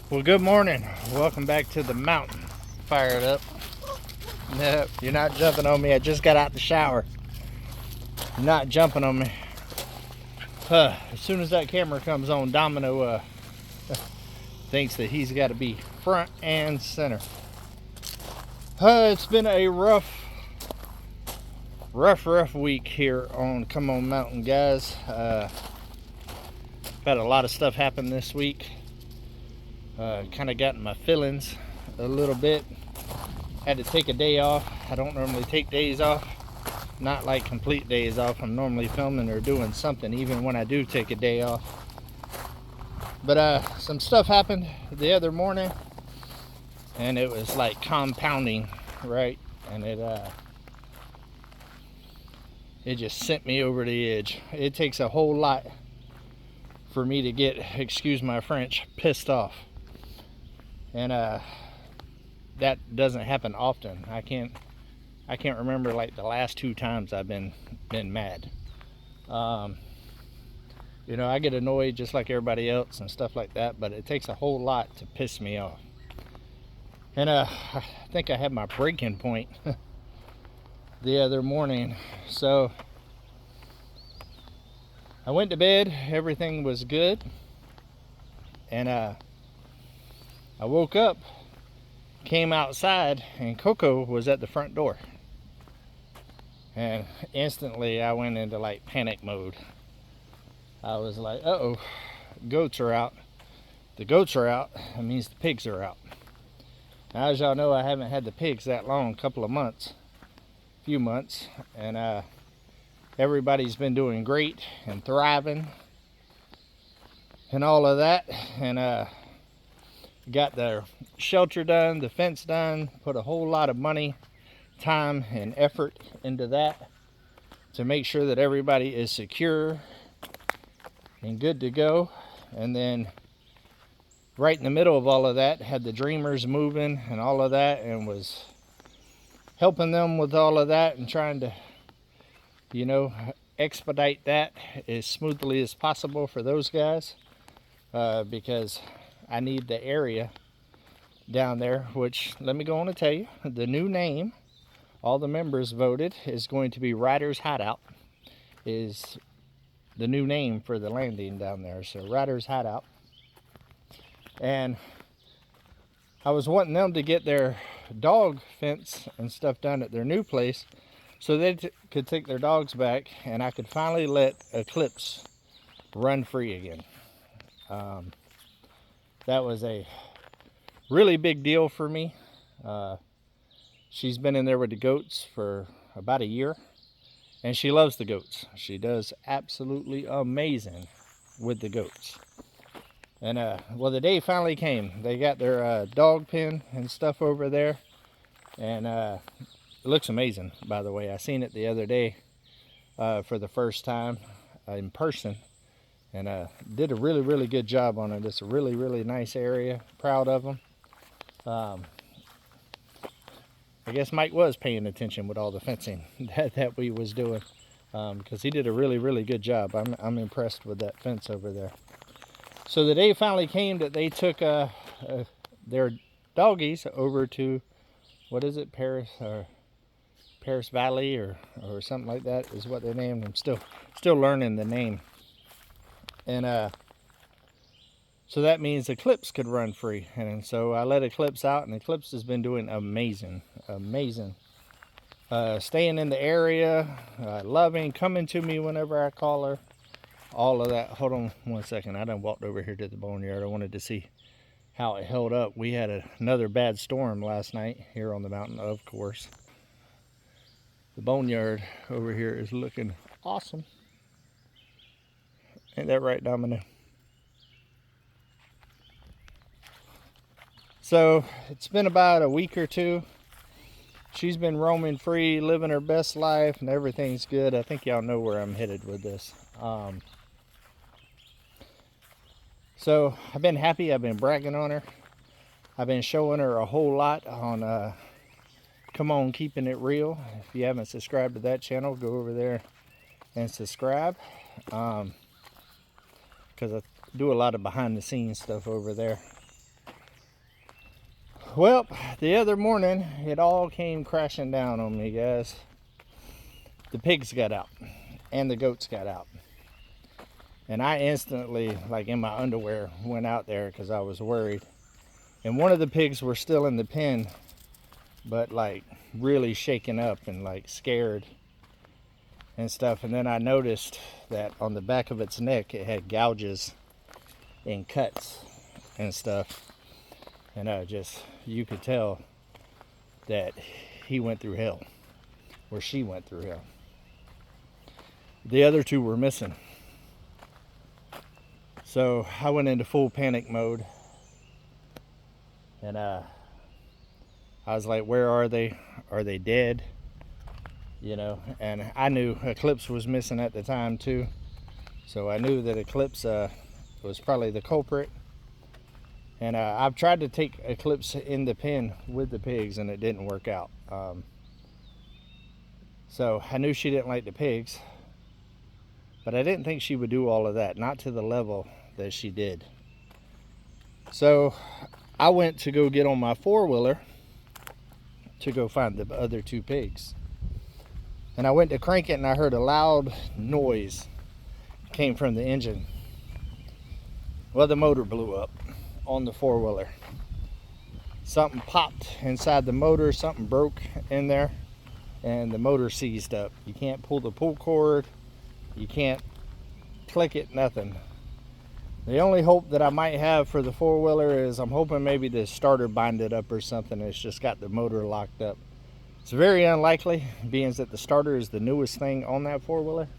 Well, good morning. Welcome back to the mountain. Fired up. No, you're not jumping on me. I just got out the shower. You're not jumping on me. As soon as that camera comes on, Domino thinks that he's got to be front and center. It's been a rough week here on Come On Mountain, guys. Had a lot of stuff happen this week. Kind of got in my feelings a little bit. Had to take a day off. I don't normally take days off. Not like complete days off. I'm normally filming or doing something even when I do take a day off. But some stuff happened the other morning, and it was like compounding, right? And it just sent me over the edge. It takes a whole lot for me to get, excuse my French, pissed off. And that doesn't happen often. I can't remember like the last 2 times I've been mad. You know, I get annoyed just like everybody else and stuff like that, but it takes a whole lot to piss me off. And I think I had my breaking point the other morning. So I went to bed, everything was good, and I woke up, came outside, and Coco was at the front door. And instantly I went into like panic mode. I was like, uh-oh, goats are out. The goats are out, that means the pigs are out. Now, as y'all know, I haven't had the pigs that long, a couple of months, few months, and everybody's been doing great and thriving and all of that. And got the shelter done, the fence done, put a whole lot of money, time, and effort into that to make sure that everybody is secure and good to go. And then right in the middle of all of that, had the dreamers moving and all of that, and was helping them with all of that and trying to, you know, expedite that as smoothly as possible for those guys, because I need the area down there, which, let me go on and tell you, the new name, all the members voted, is going to be Riders Hideout, is the new name for the landing down there. So Riders Hideout. And I was wanting them to get their dog fence and stuff done at their new place so they could take their dogs back and I could finally let Eclipse run free again. That was a really big deal for me. She's been in there with the goats for about a year, and she loves the goats. She does absolutely amazing with the goats. And well, the day finally came. They got their dog pen and stuff over there, and it looks amazing, by the way. I seen it the other day for the first time in person, and did a really good job on it. It's a really nice area. Proud of them. I guess Mike was paying attention with all the fencing that we was doing, because he did a really good job. I'm impressed with that fence over there. So the day finally came that they took their doggies over to, what is it, Paris Valley or something like that is what they named them. Still learning the name. And so that means Eclipse could run free. And so I let Eclipse out, and Eclipse has been doing amazing. Staying in the area, loving, coming to me whenever I call her, all of that. Hold on one second. I done walked over here to the boneyard. I wanted to see how it held up. We had another bad storm last night here on the mountain, of course. The boneyard over here is looking awesome. Ain't that right, Domino? So it's been about a week or 2. She's been roaming free, living her best life, and everything's good. I think y'all know where I'm headed with this. So I've been happy. I've been bragging on her. I've been showing her a whole lot on Come On Keeping It Real. If you haven't subscribed to that channel, go over there and subscribe. Because I do a lot of behind the scenes stuff over there. Well, the other morning, it all came crashing down on me, guys. The pigs got out and the goats got out. And I instantly, like in my underwear, went out there because I was worried. And one of the pigs were still in the pen, but like really shaken up and like scared and stuff. And then I noticed that on the back of its neck, it had gouges and cuts and stuff. And you could tell that he went through hell, or she went through hell. The other two were missing. So I went into full panic mode. And I was like, where are they? Are they dead? You know, and I knew Eclipse was missing at the time too. So I knew that Eclipse was probably the culprit. And I've tried to take Eclipse in the pen with the pigs and it didn't work out. So I knew she didn't like the pigs, but I didn't think she would do all of that, not to the level that she did. So I went to go get on my four-wheeler to go find the other two pigs. And I went to crank it and I heard a loud noise came from the engine. Well, the motor blew up on the four-wheeler. Something popped inside the motor, something broke in there, and the motor seized up. You can't pull the pull cord, you can't click it, nothing. The only hope that I might have for the four-wheeler is I'm hoping maybe the starter binded up or something. It's just got the motor locked up. It's very unlikely, being that the starter is the newest thing on that four-wheeler.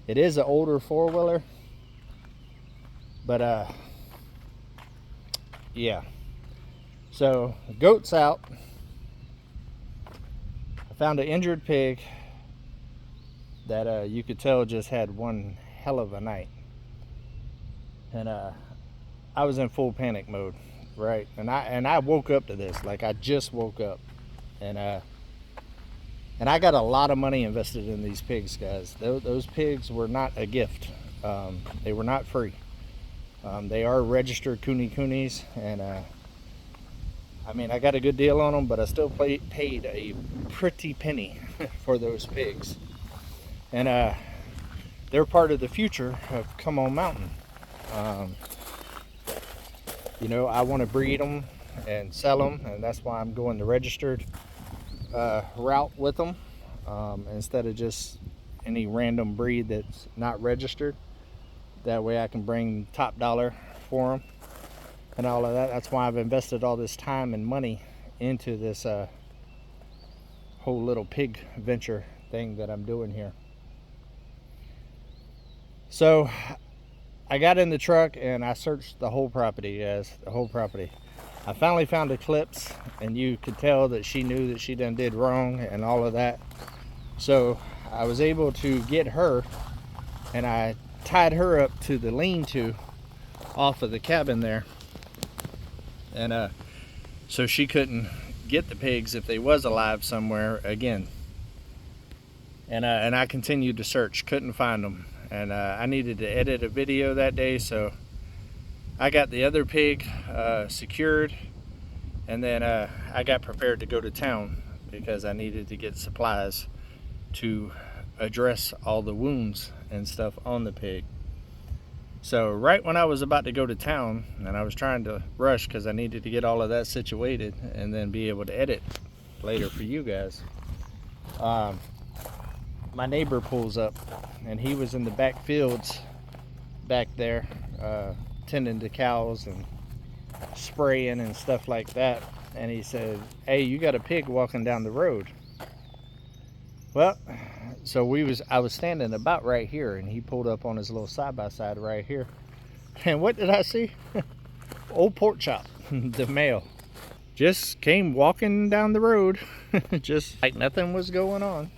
It is an older four-wheeler, but yeah. So goats out. I found an injured pig that you could tell just had one hell of a night. And I was in full panic mode, right? And I woke up to this, like I just woke up. And I got a lot of money invested in these pigs, guys. Those pigs were not a gift. They were not free. They are registered coonies, and I mean, I got a good deal on them, but I still paid a pretty penny for those pigs. And they're part of the future of Come On Mountain. You know, I want to breed them and sell them, and that's why I'm going the registered route with them, instead of just any random breed that's not registered. That way I can bring top dollar for them and all of that. That's why I've invested all this time and money into this whole little pig venture thing that I'm doing here. So I got in the truck and I searched the whole property, guys, the whole property. I finally found Eclipse, and you could tell that she knew that she done did wrong and all of that. So I was able to get her, and I tied her up to the lean-to off of the cabin there. And so she couldn't get the pigs if they was alive somewhere again. And I continued to search, couldn't find them. And I needed to edit a video that day, so I got the other pig secured, and then I got prepared to go to town because I needed to get supplies to address all the wounds and stuff on the pig. So right when I was about to go to town, and I was trying to rush because I needed to get all of that situated and then be able to edit later for you guys, my neighbor pulls up, and he was in the back fields back there tending to cows and spraying and stuff like that. And he said, "Hey, you got a pig walking down the road." Well, so I was standing about right here, and he pulled up on his little side-by-side right here. And what did I see? Old Pork Chop, the male, just came walking down the road, just like nothing was going on.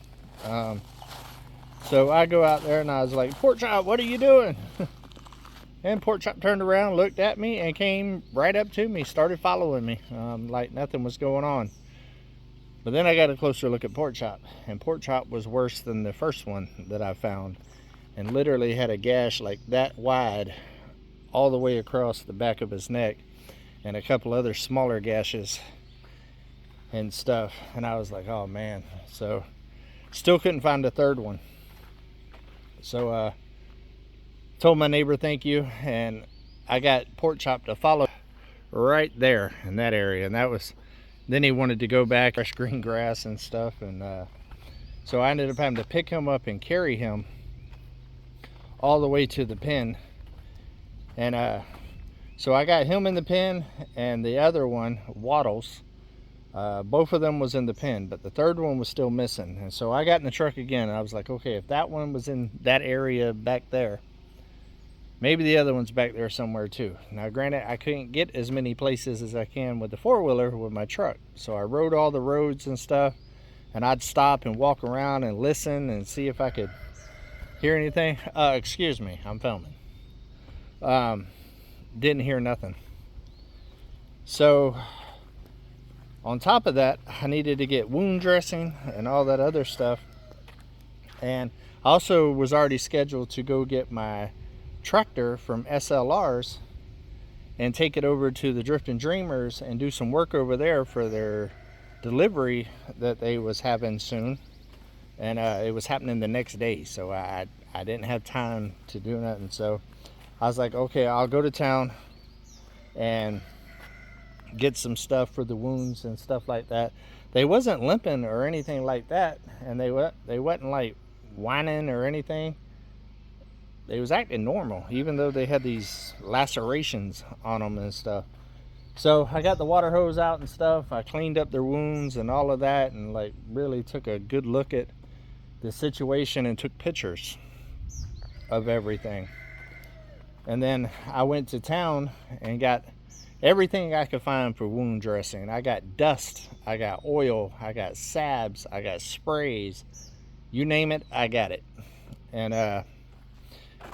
So I go out there and I was like, "Pork Chop, what are you doing?" And Pork Chop turned around, looked at me, and came right up to me, started following me, like nothing was going on. But then I got a closer look at Pork Chop, and Pork Chop was worse than the first one that I found, and literally had a gash like that wide all the way across the back of his neck. and a couple other smaller gashes and stuff. And I was like, oh man. So still couldn't find a third one. So told my neighbor thank you, and I got Pork Chop to follow right there in that area. And that was, then he wanted to go back, fresh green grass and stuff. And so I ended up having to pick him up and carry him all the way to the pen. And so I got him in the pen, and the other one, Waddles, both of them was in the pen, but the third one was still missing. And so I got in the truck again, and I was like, okay, if that one was in that area back there, maybe the other one's back there somewhere too. Now granted, I couldn't get as many places as I can with the four-wheeler with my truck, so I rode all the roads and stuff, and I'd stop and walk around and listen and see if I could hear anything. Excuse me, I'm filming. Didn't hear nothing. So on top of that, I needed to get wound dressing and all that other stuff. And I also was already scheduled to go get my tractor from SLR's and take it over to the Drifting Dreamers and do some work over there for their delivery that they was having soon. And it was happening the next day, so I didn't have time to do nothing. So I was like, okay, I'll go to town and get some stuff for the wounds and stuff like that. They wasn't limping or anything like that, and they wasn't like whining or anything. They was acting normal, even though they had these lacerations on them and stuff. So I got the water hose out and stuff. I cleaned up their wounds and all of that, and like really took a good look at the situation and took pictures of everything. And then I went to town and got everything I could find for wound dressing. I got dust, I got oil, I got salves, I got sprays, you name it, I got it. And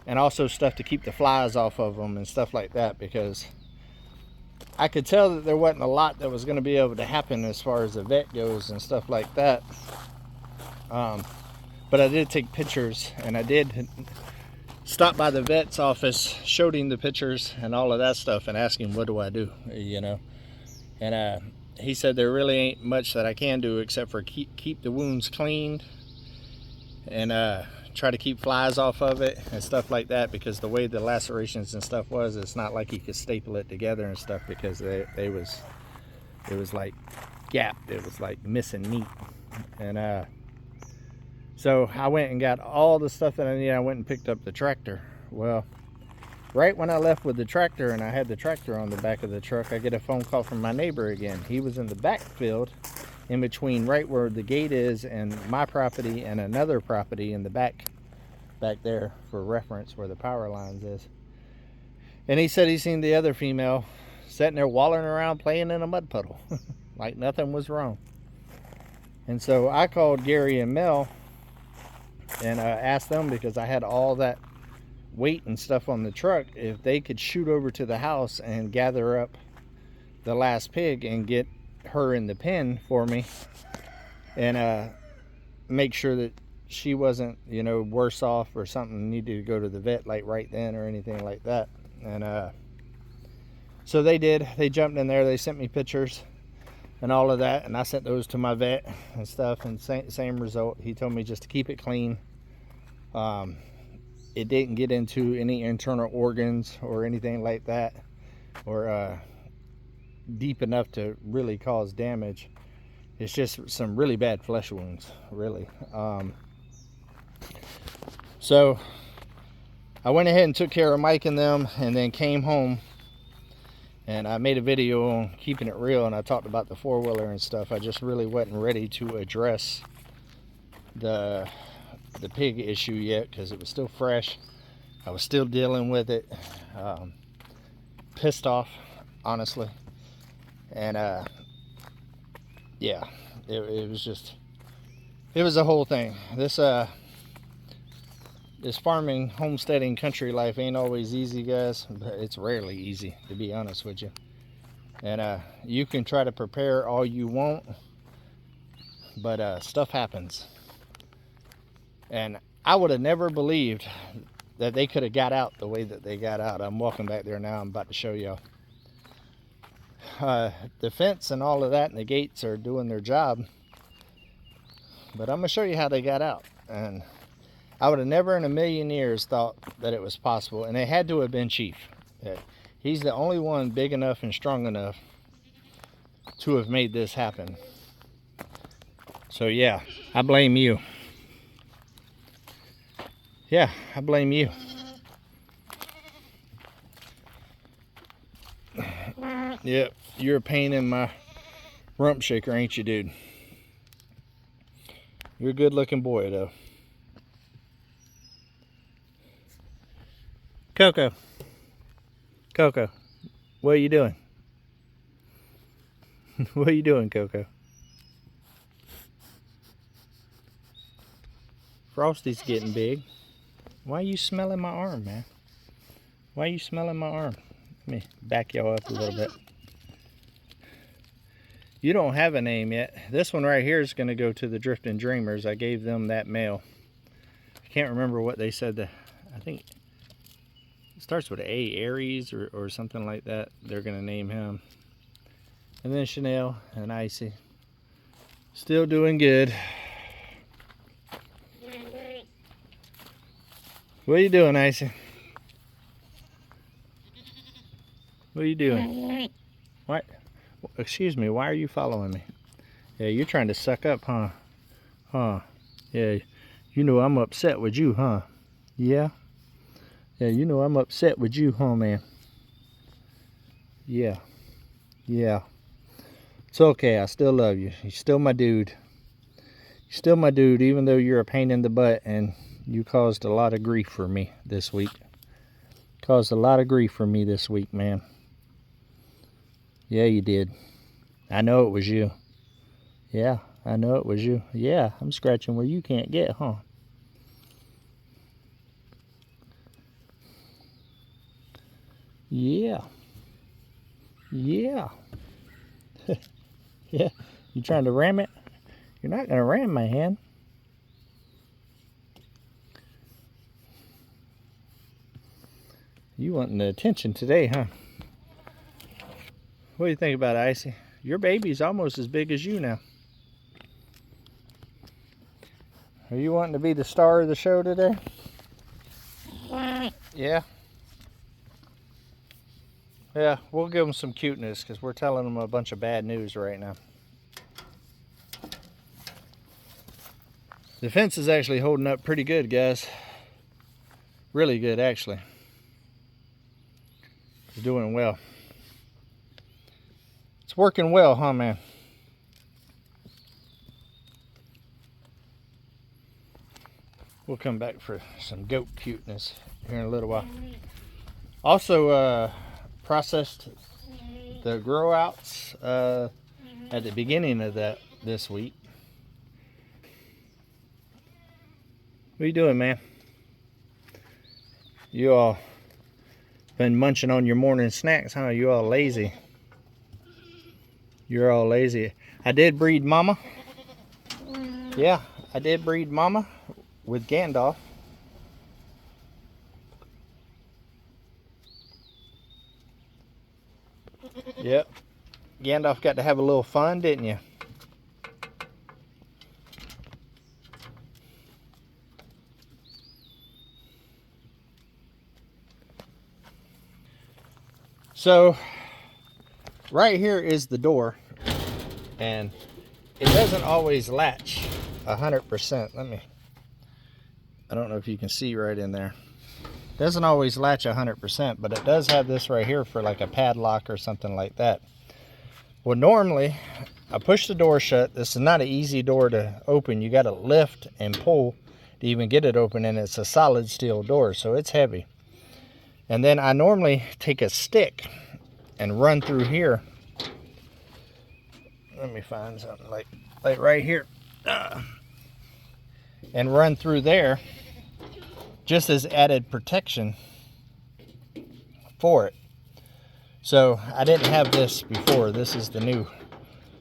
also stuff to keep the flies off of them and stuff like that, because I could tell that there wasn't a lot that was going to be able to happen as far as the vet goes and stuff like that. But I did take pictures, and I did stop by the vet's office, showed him the pictures and all of that stuff, and asked him, what do I do, you know? And he said there really ain't much that I can do except for keep the wounds cleaned and try to keep flies off of it and stuff like that, because the way the lacerations and stuff was, it's not like he could staple it together and stuff, because it was like gapped, it was like missing meat. And so I went and got all the stuff that I needed. I went and picked up the tractor. Well, right when I left with the tractor and I had the tractor on the back of the truck, I get a phone call from my neighbor again. He was in the backfield in between right where the gate is and my property and another property in the back there, for reference, where the power lines is. And he said he seen the other female sitting there wallowing around playing in a mud puddle like nothing was wrong. And so I called Gary and Mel and asked them, because I had all that weight and stuff on the truck, if they could shoot over to the house and gather up the last pig and get her in the pen for me, and make sure that she wasn't, you know, worse off or something, needed to go to the vet like right then or anything like that. And so they did. They jumped in there, they sent me pictures and all of that, and I sent those to my vet and stuff, and same result. He told me just to keep it clean. It didn't get into any internal organs or anything like that, or deep enough to really cause damage. It's just some really bad flesh wounds, really. So I went ahead and took care of Mike and them, and then came home, and I made a video on keeping it real, and I talked about the four-wheeler and stuff. I just really wasn't ready to address the pig issue yet, because it was still fresh. I was still dealing with it. Pissed off, honestly. And yeah, it was just, it was a whole thing. This farming, homesteading, country life ain't always easy, guys, but it's rarely easy, to be honest with you. And you can try to prepare all you want, but stuff happens. And I would have never believed that they could have got out the way that they got out. I'm walking back there now. I'm about to show y'all. the fence and all of that and the gates are doing their job. But I'm going to show you how they got out. And I would have never in a million years thought that it was possible. And it had to have been Chief. He's the only one big enough and strong enough to have made this happen. So yeah, I blame you. Yeah, I blame you. Yep, you're a pain in my rump shaker, ain't you, dude? You're a good looking boy, though. Coco. Coco, what are you doing? What are you doing, Coco? Frosty's getting big. Why are you smelling my arm, man? Why are you smelling my arm? Let me back y'all up a little bit. You don't have a name yet. This one right here is going to go to the Drifting Dreamers. I gave them that male. I can't remember what they said. I think it starts with A, Aries or something like that. They're going to name him. And then Chanel and Icy. Still doing good. What are you doing, Icy? What are you doing? What? Excuse me, why are you following me? Yeah, you're trying to suck up, huh? Huh? Yeah, you know I'm upset with you, huh? Yeah? Yeah, you know I'm upset with you, huh, man? Yeah. Yeah. It's okay, I still love you. You're still my dude. You're still my dude, even though you're a pain in the butt and you caused a lot of grief for me this week. Caused a lot of grief for me this week, man. Yeah, you did. I know it was you. Yeah, I know it was you. Yeah, I'm scratching where you can't get, huh? Yeah. Yeah. Yeah. You trying to ram it? You're not going to ram my hand. You wanting the attention today, huh? What do you think about it, Icy? Your baby's almost as big as you now. Are you wanting to be the star of the show today? Yeah? Yeah, we'll give them some cuteness because we're telling them a bunch of bad news right now. The fence is actually holding up pretty good, guys. Really good, actually. It's doing well. It's working well, huh, man? We'll come back for some goat cuteness here in a little while. Also, processed the grow outs at the beginning of this week. What are you doing, man? You all been munching on your morning snacks, huh? You all lazy. You're all lazy. I did breed Mama. Yeah, I did breed Mama with Gandalf. Yep. Gandalf got to have a little fun, didn't you? So, right here is the door, and it doesn't always latch 100%. I don't know if you can see right in there. It doesn't always latch 100%, but it does have this right here for like a padlock or something like that. Well, normally, I push the door shut. This is not an easy door to open. You got to lift and pull to even get it open, and it's a solid steel door, so it's heavy. And then I normally take a stick and run through here. Let me find something like right here. And run through there just as added protection for it. So I didn't have this before. This is the new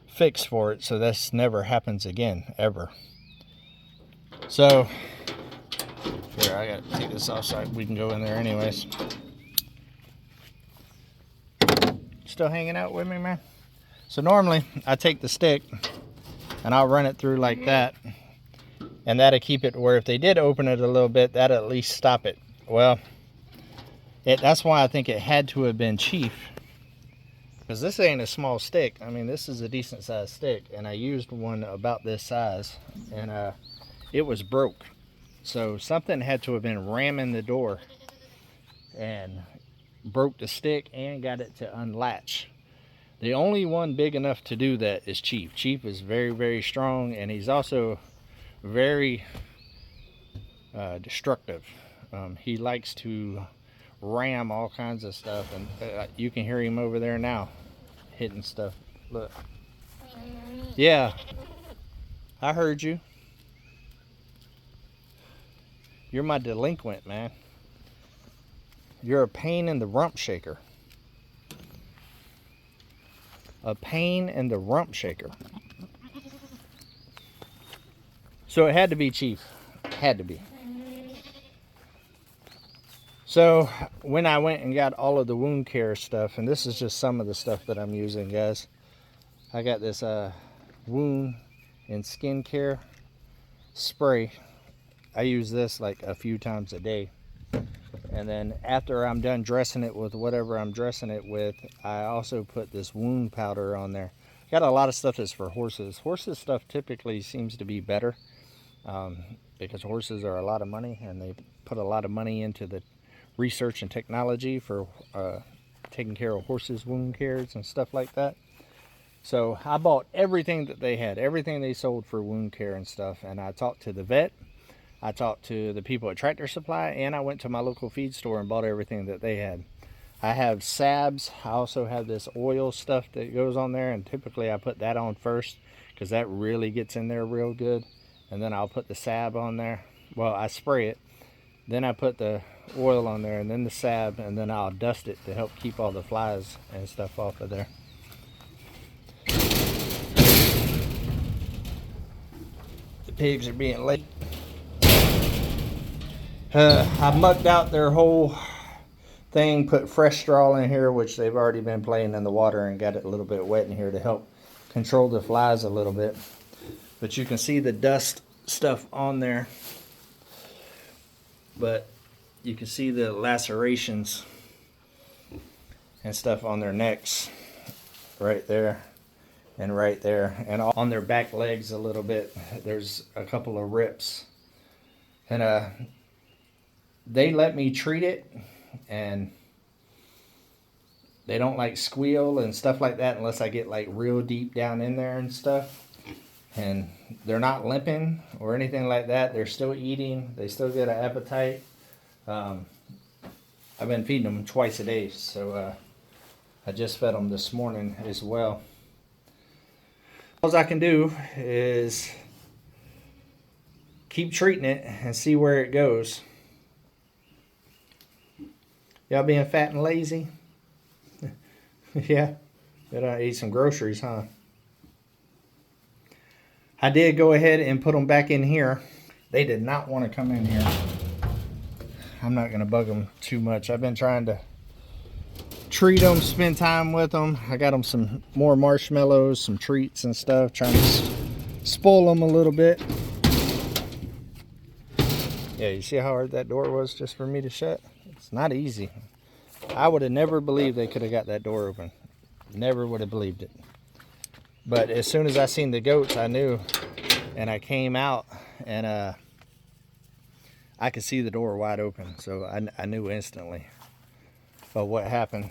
fix for it, so this never happens again, ever. So here, I gotta take this off so we can go in there anyways. still hanging out with me, man? So normally I take the stick and I'll run it through like that, and that'll keep it where if they did open it a little bit, that'll at least stop it. Well, that's why I think it had to have been Chief, because this ain't a small stick. I mean, this is a decent sized stick, and I used one about this size, and it was broke. So something had to have been ramming the door and broke the stick and got it to unlatch. The only one big enough to do that is Chief. Chief is very, very strong, and he's also very destructive. He likes to ram all kinds of stuff, and you can hear him over there now hitting stuff. Look. Yeah, I heard you. You're my delinquent, man. You're a pain in the rump shaker. A pain in the rump shaker. So it had to be Chief. Had to be. So when I went and got all of the wound care stuff, and this is just some of the stuff that I'm using, guys. I got this wound and skin care spray. I use this like a few times a day. And then after I'm done dressing it with whatever I'm dressing it with, I also put this wound powder on there. Got a lot of stuff that's for horses. Horses stuff typically seems to be better because horses are a lot of money, and they put a lot of money into the research and technology for taking care of horses' wound cares and stuff like that. So I bought everything that they had, everything they sold for wound care and stuff, and I talked to the vet. I talked to the people at Tractor Supply, and I went to my local feed store and bought everything that they had. I have salves. I also have this oil stuff that goes on there, and typically I put that on first because that really gets in there real good. And then I'll put the salve on there. Well, I spray it. Then I put the oil on there, and then the salve, and then I'll dust it to help keep all the flies and stuff off of there. The pigs are being late. I mucked out their whole thing, put fresh straw in here, which they've already been playing in the water, and got it a little bit wet in here to help control the flies a little bit. But you can see the dust stuff on there. But you can see the lacerations and stuff on their necks right there and right there. And on their back legs a little bit, there's a couple of rips. And they let me treat it, and they don't like squeal and stuff like that unless I get like real deep down in there and stuff. And they're not limping or anything like that. They're still eating. They still get an appetite. I've been feeding them twice a day, so I just fed them this morning as well. All I can do is keep treating it and see where it goes. Y'all being fat and lazy? Yeah, better eat some groceries, huh? I did go ahead and put them back in here. They did not want to come in here. I'm not going to bug them too much. I've been trying to treat them, spend time with them. I got them some more marshmallows, some treats and stuff, trying to spoil them a little bit. Yeah, you see how hard that door was just for me to shut? It's not easy. I would have never believed they could have got that door open. Never would have believed it. But as soon as I seen the goats, I knew. And I came out, and I could see the door wide open. So I knew instantly of what happened.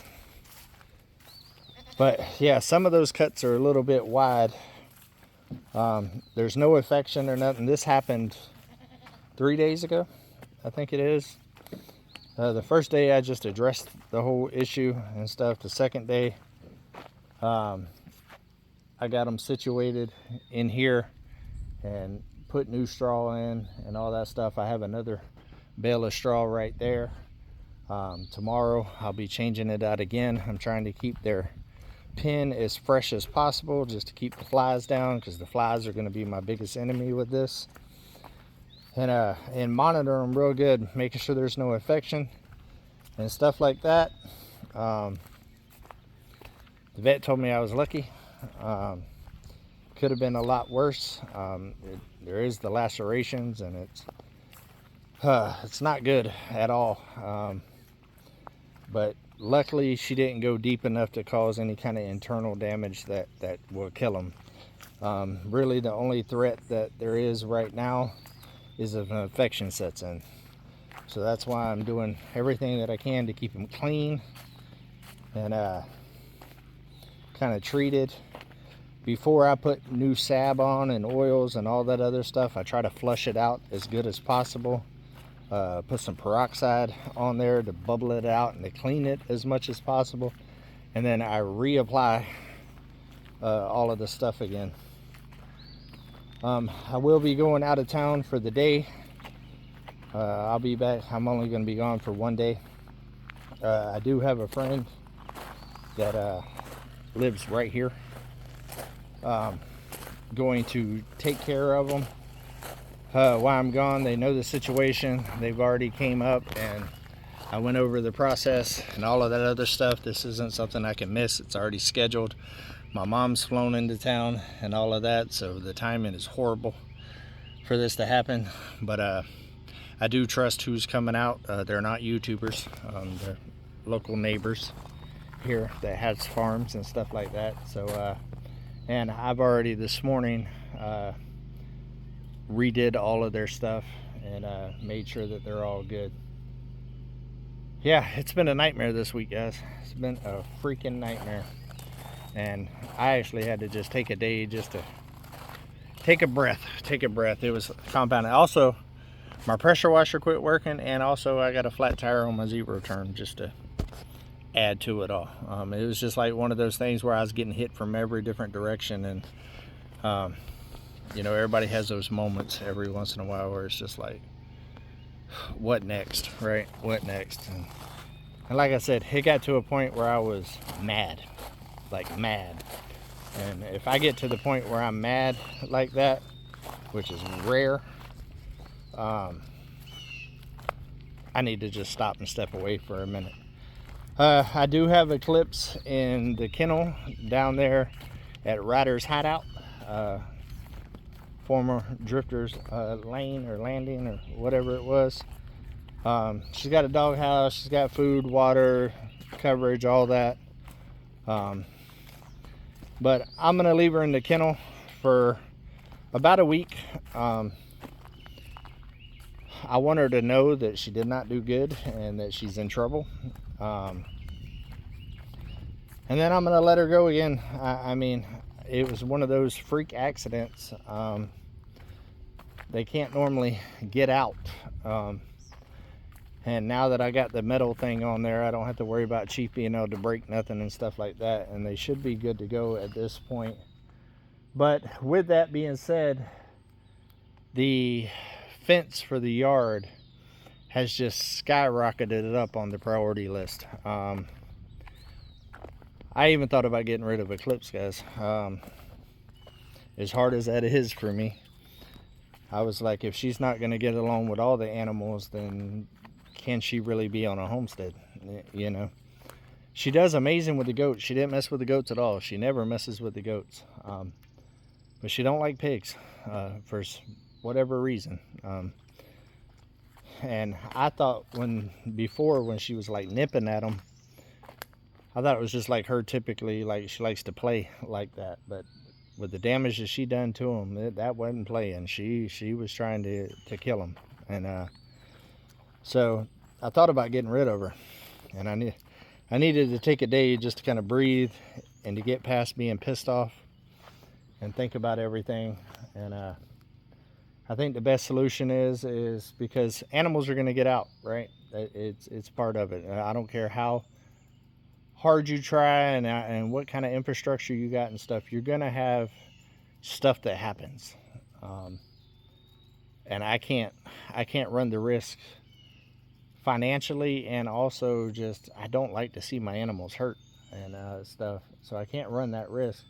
But yeah, some of those cuts are a little bit wide. There's no infection or nothing. This happened 3 days ago, I think it is. The first day I just addressed the whole issue and stuff. The second day, I got them situated in here and put new straw in and all that stuff. I have another bale of straw right there. Tomorrow I'll be changing it out again. I'm trying to keep their pen as fresh as possible just to keep the flies down, because the flies are going to be my biggest enemy with this. And monitor them real good, making sure there's no infection and stuff like that. The vet told me I was lucky. Could have been a lot worse. There is the lacerations, and it's not good at all. But luckily she didn't go deep enough to cause any kind of internal damage that will kill them. Really the only threat that there is right now is if an infection sets in. So that's why I'm doing everything that I can to keep them clean and kind of treated. Before I put new salve on and oils and all that other stuff, I try to flush it out as good as possible. Put some peroxide on there to bubble it out and to clean it as much as possible. And then I reapply all of the stuff again. I will be going out of town for the day. I'll be back. I'm only going to be gone for one day. I do have a friend that lives right here. Going to take care of them while I'm gone. They know the situation. They've already came up and I went over the process and all of that other stuff. This isn't something I can miss. It's already scheduled. My mom's flown into town and all of that, so the timing is horrible for this to happen. But I do trust who's coming out. They're not YouTubers. They're local neighbors here that has farms and stuff like that. So and I've already this morning redid all of their stuff and made sure that they're all good. Yeah, it's been a nightmare this week, guys. It's been a freaking nightmare. And I actually had to just take a day just to take a breath. It was compounded. Also, my pressure washer quit working, and also I got a flat tire on my zero turn just to add to it all. It was just like one of those things where I was getting hit from every different direction, and you know, everybody has those moments every once in a while where it's just like, what next, right? What next? And like I said, it got to a point where I was mad, like mad. And if I get to the point where I'm mad like that, which is rare, I need to just stop and step away for a minute. I do have a clips in the kennel down there at Ryder's Hideout, former Drifter's lane or landing or whatever it was. She's got a dog house, she's got food, water, coverage, all that. But I'm gonna leave her in the kennel for about a week. I want her to know that she did not do good and that she's in trouble. And then I'm gonna let her go again. I mean, it was one of those freak accidents. They can't normally get out. And now that I got the metal thing on there, I don't have to worry about Chief being able to break nothing and stuff like that. And they should be good to go at this point. But with that being said, the fence for the yard has just skyrocketed up on the priority list. I even thought about getting rid of Eclipse, guys. As hard as that is for me, I was like, if she's not going to get along with all the animals, then can she really be on a homestead? You know, she does amazing with the goats. She didn't mess with the goats at all. She never messes with the goats. But she don't like pigs for whatever reason. And I thought before when she was like nipping at them, I thought it was just like her typically, like she likes to play like that. But with the damage that she done to them, that wasn't playing. She was trying to kill them. And so I thought about getting rid of her. And I needed to take a day just to kind of breathe and to get past being pissed off and think about everything. And I think the best solution is because animals are going to get out, right? It's part of it. I don't care how hard you try and what kind of infrastructure you got and stuff. You're going to have stuff that happens. And I can't run the risk financially, and also just I don't like to see my animals hurt and stuff. So I can't run that risk.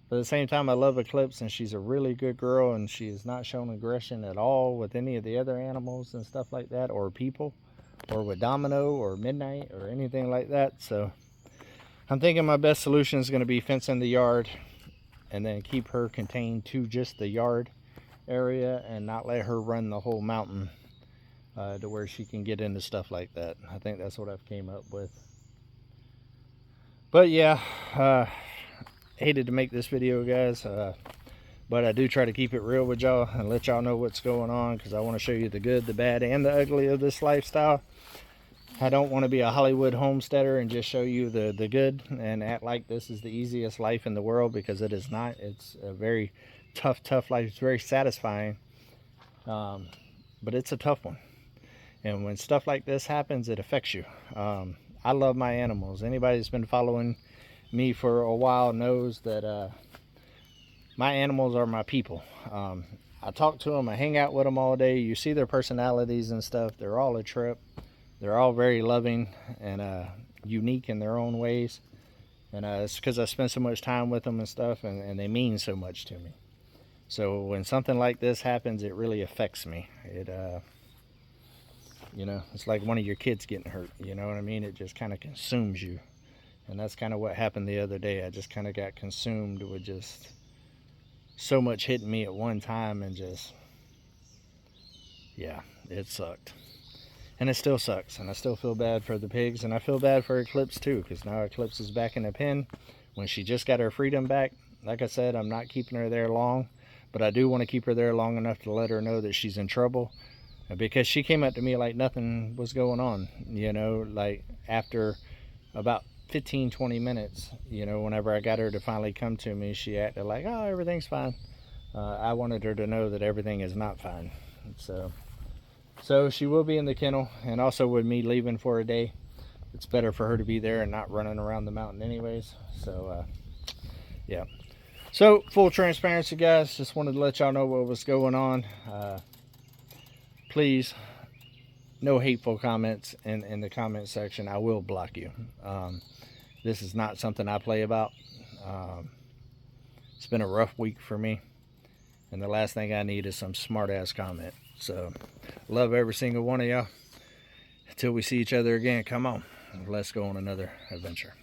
But at the same time, I love Eclipse, and she's a really good girl, and she has not shown aggression at all with any of the other animals and stuff like that, or people, or with Domino or Midnight or anything like that. So I'm thinking my best solution is going to be fencing the yard and then keep her contained to just the yard area and not let her run the whole mountain to where she can get into stuff like that. I think that's what I've came up with. But yeah, hated to make this video, guys, but I do try to keep it real with y'all and let y'all know what's going on, because I want to show you the good, the bad, and the ugly of this lifestyle. I don't want to be a Hollywood homesteader and just show you the good and act like this is the easiest life in the world, because it is not. It's a very tough life. It's very satisfying, but it's a tough one. And when stuff like this happens, it affects you. I love my animals. Anybody that's been following me for a while knows that my animals are my people. I talk to them, I hang out with them all day. You see their personalities and stuff. They're all a trip. They're all very loving and unique in their own ways. And it's because I spend so much time with them and stuff, and they mean so much to me. So when something like this happens, it really affects me. It, you know, it's like one of your kids getting hurt. You know what I mean? It just kind of consumes you. And that's kind of what happened the other day. I just kind of got consumed with just so much hitting me at one time, and just, yeah, it sucked. And it still sucks, and I still feel bad for the pigs, and I feel bad for Eclipse too, because now Eclipse is back in the pen when she just got her freedom back. Like I said, I'm not keeping her there long, but I do want to keep her there long enough to let her know that she's in trouble, because she came up to me like nothing was going on, you know, like after about 15-20 minutes, you know, whenever I got her to finally come to me, she acted like, oh, everything's fine. I wanted her to know that everything is not fine. So she will be in the kennel, and also with me leaving for a day, it's better for her to be there and not running around the mountain anyways. So yeah, so full transparency, guys, just wanted to let y'all know what was going on. Please, no hateful comments in the comment section. I will block you. This is not something I play about. It's been a rough week for me, and the last thing I need is some smart ass comment. So love every single one of y'all. Until we see each other again, come on, let's go on another adventure.